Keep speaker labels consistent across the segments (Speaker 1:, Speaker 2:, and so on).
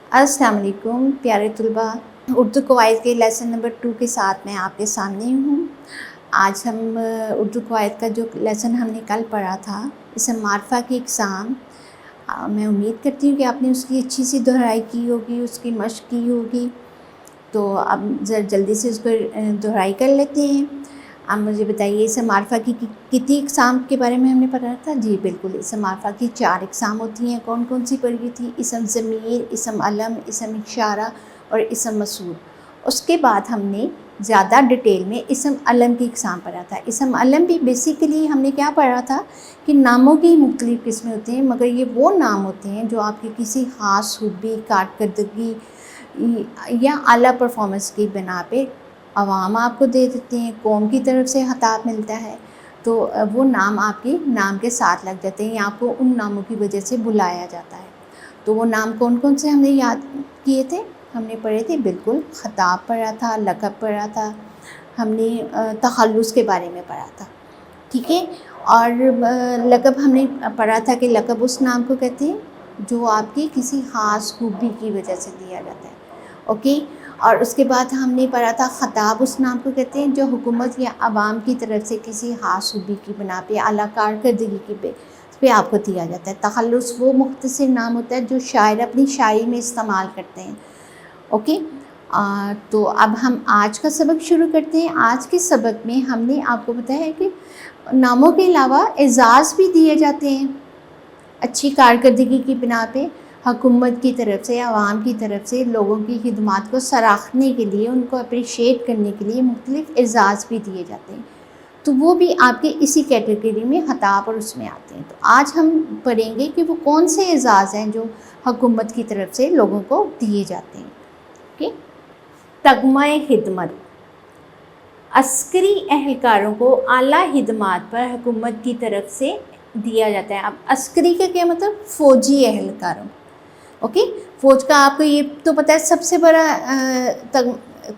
Speaker 1: अस्सलाम वालेकुम प्यारे तलबा, उर्दू कवायद के लेसन नंबर 2 के साथ मैं आपके सामने हूँ। आज हम उर्दू कवायद का जो लेसन हमने कल पढ़ा था, इसम मारफा की इकसाम, मैं उम्मीद करती हूँ कि आपने उसकी अच्छी सी दोहराई की होगी, उसकी मश्क की होगी। तो अब ज़रा जल्दी से उसको दोहराई कर लेते हैं। अब मुझे बताइए, इसम मारफा की कितनी इकसाम के बारे में हमने पढ़ा था? जी बिल्कुल, इसम मारफा की 4 इकसाम होती हैं। कौन कौन सी पढ़ी थी? इसम ज़मीर, इसम अलम, इसम इशारा और इसम मसूल। उसके बाद हमने ज़्यादा डिटेल में इसम अलम की इकसाम पढ़ा था। इसम अलम भी बेसिकली हमने क्या पढ़ा था कि नामों की मुख्तलिफ़ किस्में होती हैं, मगर ये वो नाम होते हैं जो आपकी किसी ख़ास खूबी, कारकर्दगी या आला परफॉर्मेंस की बिना पे अवाम आपको दे देते हैं, कौम की तरफ से खिताब मिलता है, तो वो नाम आपके नाम के साथ लग जाते हैं या आपको उन नामों की वजह से बुलाया जाता है। तो वो नाम कौन कौन से हमने याद किए थे, हमने पढ़े थे? बिल्कुल, खिताब पढ़ा था, लक़ब पढ़ा था, हमने तखल्लुस के बारे में पढ़ा था, ठीक है। और लक़ब हमने पढ़ा था कि लक़ब उस नाम को कहते हैं जो आपकी किसी ख़ास खूबी की वजह से दिया जाता है, ओके। और उसके बाद हमने पढ़ा था ख़ताब उस नाम को कहते हैं जो हुकूमत या आवाम की तरफ से किसी ख़ास खूबी की बना पे, आला कारकर्दगी की पे आपको दिया जाता है। तखल्लुस वो मुख्तसर नाम होता है जो शायर अपनी शायरी में इस्तेमाल करते हैं, ओके। तो अब हम आज का सबक शुरू करते हैं। आज के सबक में हमने आपको बताया है कि नामों के अलावा एजाज़ भी दिए जाते हैं अच्छी कारकर्दगी की बिना पे, हुकूमत की तरफ से, आवाम की तरफ से लोगों की खिदमत को सराहने के लिए, उनको अप्रिशिएट करने के लिए मुख्तलिफ़ एजाज़ भी दिए जाते हैं। तो वो भी आपके इसी कैटेगरी में खिताब और उसमें आते हैं। तो आज हम पढ़ेंगे कि वो कौन से एजाज़ हैं जो हुकूमत की तरफ से लोगों को दिए जाते हैं, ओके। तगमा-ए खिदमत, अस्करी एहलकारों को आला खिदमत पर हुकूमत की तरफ से दिया जाता है। अब अस्करी का क्या मतलब? फ़ौजी एहलकारों, ओके। फ़ौज का आपको ये तो पता है सबसे बड़ा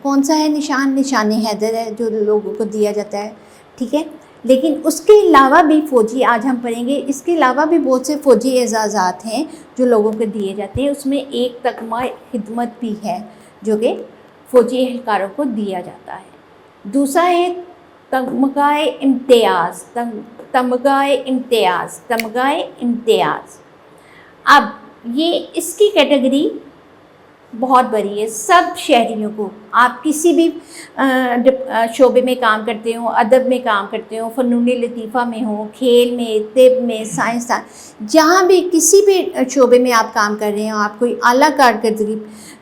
Speaker 1: कौन सा है? निशान हैदर है जो लोगों को दिया जाता है, ठीक है। लेकिन उसके अलावा भी फ़ौजी आज हम पढ़ेंगे, इसके अलावा भी बहुत से फ़ौजी एजाज़ात हैं जो लोगों को दिए जाते हैं। उसमें एक तगमा खिदमत भी है जो कि फ़ौजी एहलकारों को दिया जाता है। दूसरा है तमगाए इम्तियाज़, तमगाए इम्तियाज़, तमगाए इम्तियाज़। अब ये इसकी कैटेगरी बहुत बड़ी है। सब शहरियों को, आप किसी भी शोबे में काम करते हो, अदब में काम करते हो, फ़नून लतीफ़ा में हो, खेल में, तिब में, साइंसदान, जहाँ भी किसी भी शोबे में आप काम कर रहे हो, आप कोई आला कारकर्दगी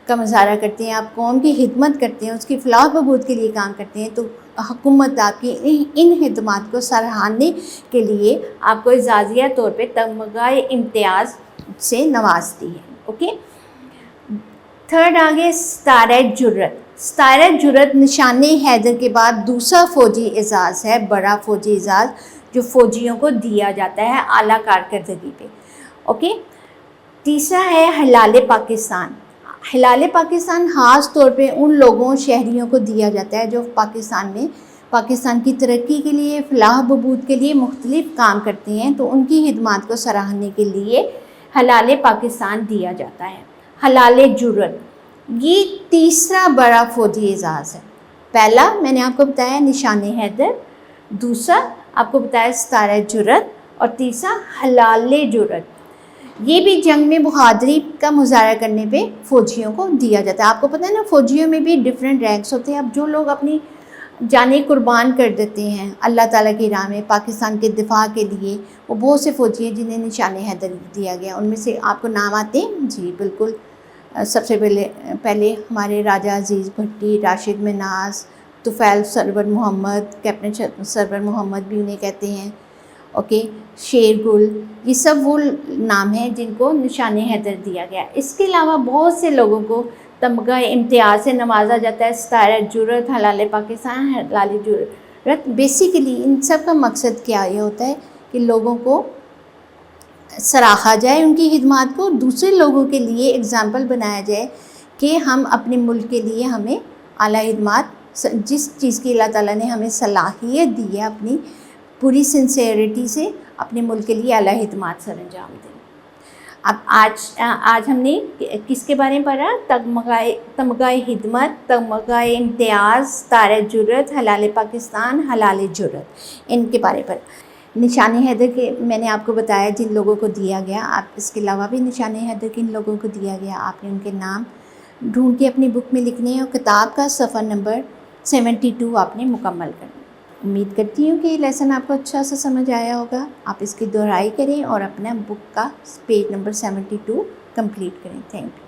Speaker 1: का मुज़ाहरा करते हैं, आप कौम की खिदमत करते हैं, उसकी फ़लाह बहबूद के लिए काम करते हैं, तो हुकूमत आपकी इन खिदमत को सराहने के लिए आपको एजाज़िया तौर पे तमगाए इम्तियाज़ से नवाजती है, ओके। थर्ड आगे सितारे जुर्रत। सितारे जुर्रत निशान हैदर के बाद दूसरा फ़ौजी एजाज़ है, बड़ा फ़ौजी एजाज़ जो फ़ौजियों को दिया जाता है आला कारकर्दगी पे, ओके। तीसरा है हिलाल पाकिस्तान। हिलाल पाकिस्तान ख़ास तौर पे उन लोगों, शहरियों को दिया जाता है जो पाकिस्तान में पाकिस्तान की तरक्की के लिए, फ़लाह बहबूद के लिए मुख्तलिफ़ काम करते हैं, तो उनकी खिदमत को सराहने के लिए हिलाल पाकिस्तान दिया जाता है। हिलाल जुर्रत, ये तीसरा बड़ा फ़ौजी एजाज़ है। पहला मैंने आपको बताया निशान हैदर, दूसरा आपको बताया सितारे जुर्रत, और तीसरा हिलाल जुर्रत। ये भी जंग में बहादुरी का मुज़ाहरा करने पे फ़ौजियों को दिया जाता है। आपको पता है ना, फ़ौजियों में भी डिफरेंट रैंक्स होते हैं। अब जो लोग अपनी जानें कुर्बान कर देते हैं अल्लाह ताला की राह में पाकिस्तान के दिफा के लिए, वो बहुत से फ़ौजी हैं जिन्हें निशान हैदर दिया गया। उनमें से आपको नाम आते हैं? जी बिल्कुल। सबसे पहले हमारे राजा अज़ीज़ भट्टी, राशिद मिन्हास, तुफ़ैल सरवर मोहम्मद, कैप्टन सरवर मोहम्मद भी उन्हें कहते हैं, ओके। शेरगुल, ये सब वो नाम हैं जिनको निशान हैदर दिया गया। इसके अलावा बहुत से लोगों को तमगा इम्तियाज़ से नवाजा जाता है। सितारे जुर्रत, हिलाल पाकिस्तान, हिलाल जुर्रत। बेसिकली इन सब का मकसद क्या ये होता है कि लोगों को सराहा जाए, उनकी खिदमत को, दूसरे लोगों के लिए एग्ज़ाम्पल बनाया जाए कि हम अपने मुल्क के लिए हमें आला खिदमत, जिस चीज़ की अल्लाह ताला ने हमें सलाहियत दी है, अपनी पूरी सिंसेरिटी से अपने मुल्क के लिए आला खिदमत सर अंजाम दें। اب آج ہم نے کس کے بارے میں پڑھا؟ تمغہ خدمت، تمغہ امتیاز، تاج جرت، ہلال پاکستان، ہلال جرت، ان کے بارے پر۔ نشان حیدر کے میں نے آپ کو بتایا جن لوگوں کو دیا گیا، آپ اس کے علاوہ بھی نشان حیدر کن لوگوں کو دیا گیا، آپ نے ان کے نام ڈھونڈ کے اپنی بک میں لکھنے ہیں اور کتاب کا صفحہ نمبر 72 آپ نے مکمل کرنا۔ امید کرتی ہوں کہ یہ لیسن آپ کو اچھا سا سمجھ آیا ہوگا۔ آپ اس کی دہرائی کریں اور اپنا بک کا پیج نمبر 72 کمپلیٹ کریں۔ Thank you.